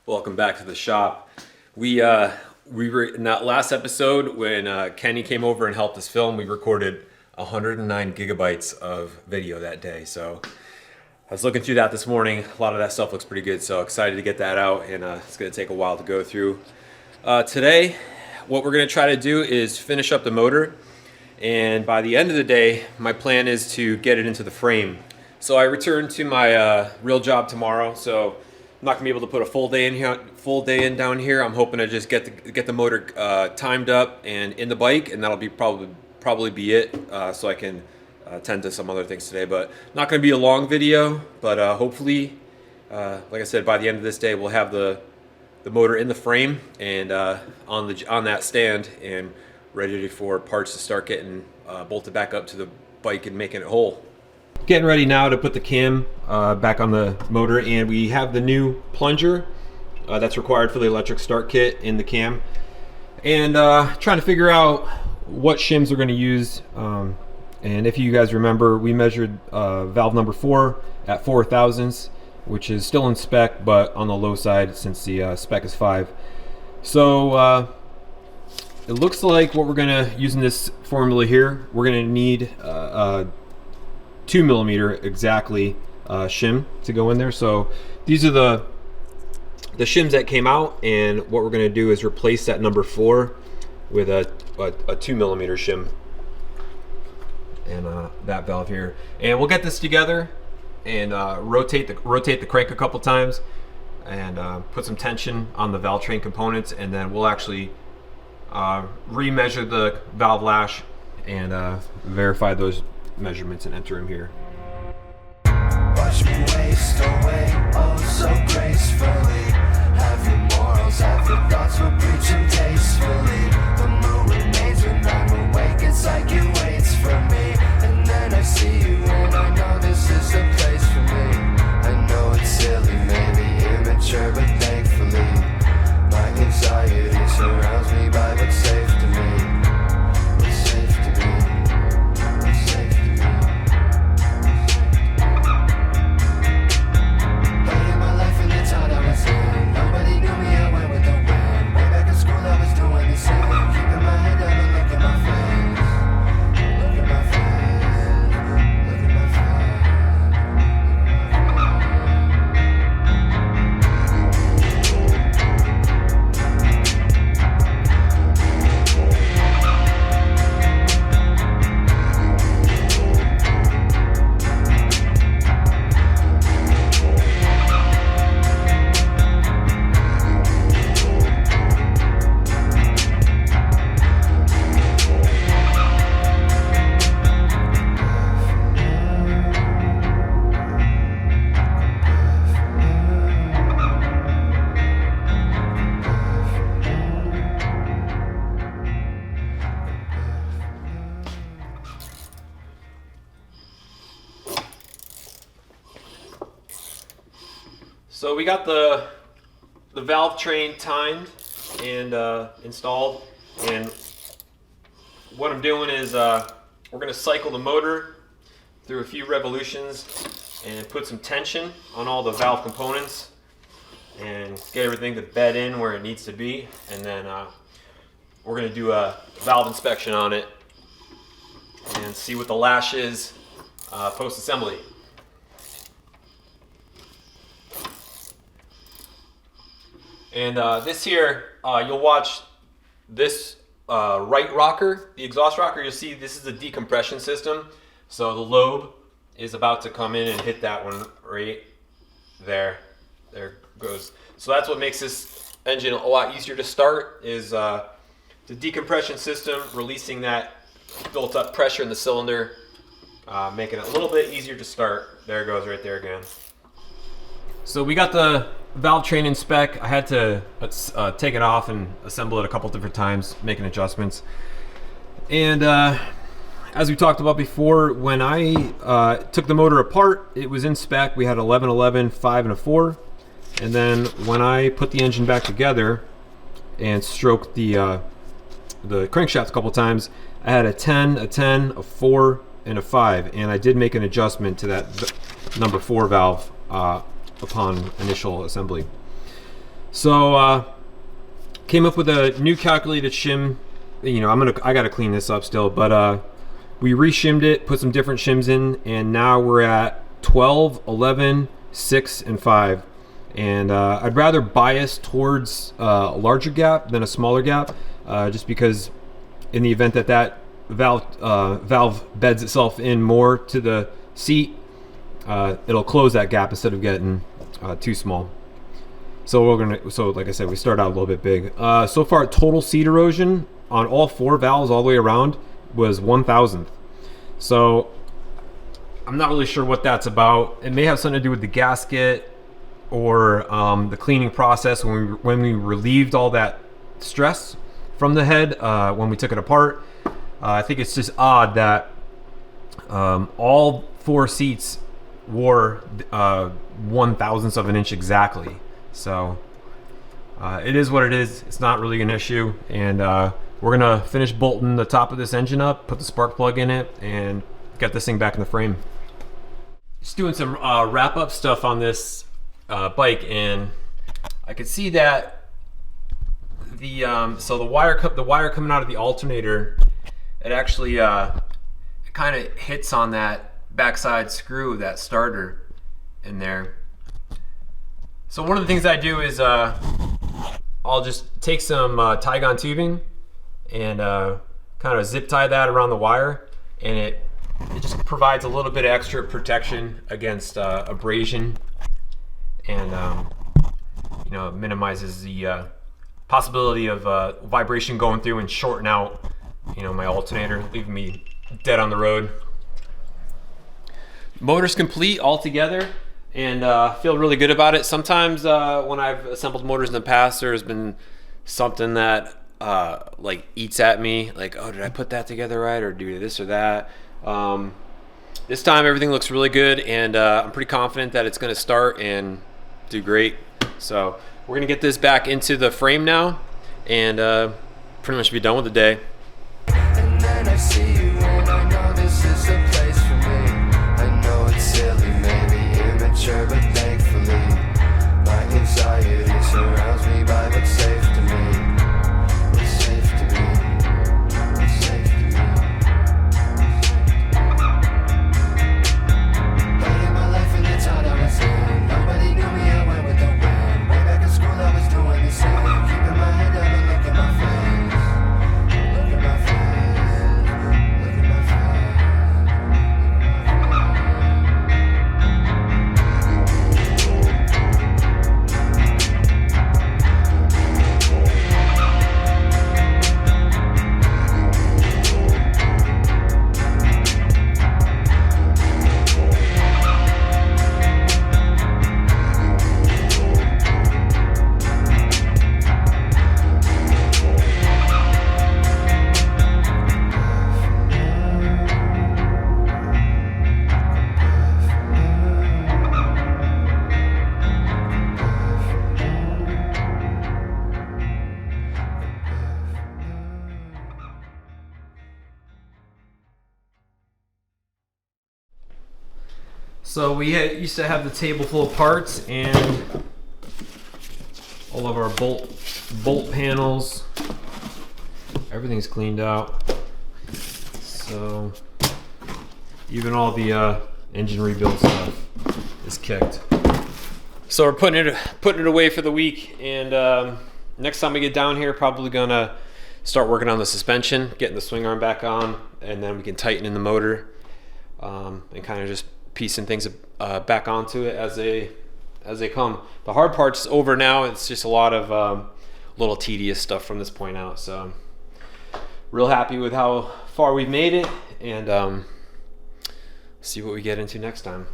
Welcome back to the shop. We were in that last episode when Kenny came over and helped us film. We recorded 109 gigabytes of video that day. So I was looking through that this morning. A lot of that stuff looks pretty good. So excited to get that out, and it's going to take a while to go through. Today, what we're going to try to do is finish up the motor. And by the end of the day, my plan is to get it into the frame. So I return to my real job tomorrow. So I'm not gonna be able to put a full day in down here. I'm hoping to just get the motor timed up and in the bike, and that'll be probably be it. So I can tend to some other things today. But not gonna be a long video. But hopefully, like I said, by the end of this day, we'll have the motor in the frame and on that stand and ready for parts to start getting bolted back up to the bike and making it whole. Getting ready now to put the cam back on the motor, and we have the new plunger that's required for the electric start kit in the cam, and trying to figure out what shims we're going to use. And if you guys remember, we measured valve number 4 at 4 thousandths, which is still in spec but on the low side since the spec is 5. So it looks like what we're going to use in this formula here, we're going to need 2mm exactly shim to go in there. So these are the shims that came out, and what we're going to do is replace that number 4 with a 2mm shim and that valve here. And we'll get this together and rotate the crank a couple times and put some tension on the Valvetrain components, and then we'll actually remeasure the valve lash and verify those measurements and enter them here. Watch me waste away, oh so gracefully. Have your morals, have your thoughts, we're preaching tastefully. The moon remains when I'm awake, it's like it waits for me. And then I see you and I know this is the place for me. I know it's silly, maybe immature, but thankfully my anxiety surrounds me by what's safe to me. What's safe to me. So we got the Valvetrain timed and installed, and what I'm doing is we're going to cycle the motor through a few revolutions and put some tension on all the valve components and get everything to bed in where it needs to be, and then we're going to do a valve inspection on it and see what the lash is post-assembly. And this here, you'll watch this right rocker, the exhaust rocker. You'll see this is a decompression system. So the lobe is about to come in and hit that one right there. There it goes. So that's what makes this engine a lot easier to start, is the decompression system releasing that built up pressure in the cylinder, making it a little bit easier to start. There it goes right there again. So we got the Valvetrain in spec. I had to take it off and assemble it a couple different times, making adjustments. And as we talked about before, when I took the motor apart, it was in spec. We had 11, 11, 5, and a 4. And then when I put the engine back together and stroked the crankshaft a couple times, I had a 10, a 4, and a 5. And I did make an adjustment to that number 4 valve upon initial assembly. So came up with a new calculated shim. You know, I gotta clean this up still, but we re-shimmed it, put some different shims in, and now we're at 12, 11, 6, and 5. And I'd rather bias towards a larger gap than a smaller gap, just because in the event that that valve beds itself in more to the seat, it'll close that gap instead of getting too small. So like I said, we start out a little bit big. So far, total seat erosion on all 4 valves all the way around was 1,000th. So I'm not really sure what that's about. It may have something to do with the gasket or the cleaning process when we relieved all that stress from the head when we took it apart. I think it's just odd that all 4 seats wore 1,000th of an inch exactly. So it is what it is. It's not really an issue, and we're gonna finish bolting the top of this engine up, put the spark plug in it, and get this thing back in the frame. Just doing some wrap up stuff on this bike, and I could see that the wire coming out of the alternator, it actually it kind of hits on that backside screw of that starter in there. So one of the things I do is I'll just take some Tygon tubing and kind of zip tie that around the wire, and it just provides a little bit of extra protection against abrasion, and you know, it minimizes the possibility of vibration going through and shorting out, you know, my alternator, leaving me dead on the road. Motor's complete altogether, and feel really good about it. Sometimes when I've assembled motors in the past, there's been something that like eats at me, like, oh, did I put that together right, or do this or that? This time everything looks really good, and I'm pretty confident that it's going to start and do great. So we're going to get this back into the frame now, and pretty much be done with the day. And then I see you and I know this is the place for me. I know it's silly, maybe immature, but thankfully my anxiety surrounds me by what's safe to me. What's safe to me. What's safe to me. Living my life in the town I was in. Nobody knew me, I went with the wind. Way back in school I was doing the same. Keeping my head down and look at my face. Look at my face. Look at my So we used to have the table full of parts and all of our bolt panels. Everything's cleaned out. So even all the engine rebuild stuff is kicked. So we're putting it away for the week, and next time we get down here, probably gonna start working on the suspension, getting the swing arm back on, and then we can tighten in the motor, and kind of just piecing things back onto it as they come. The hard part's over now. It's just a lot of little tedious stuff from this point out. So real happy with how far we've made it, and see what we get into next time.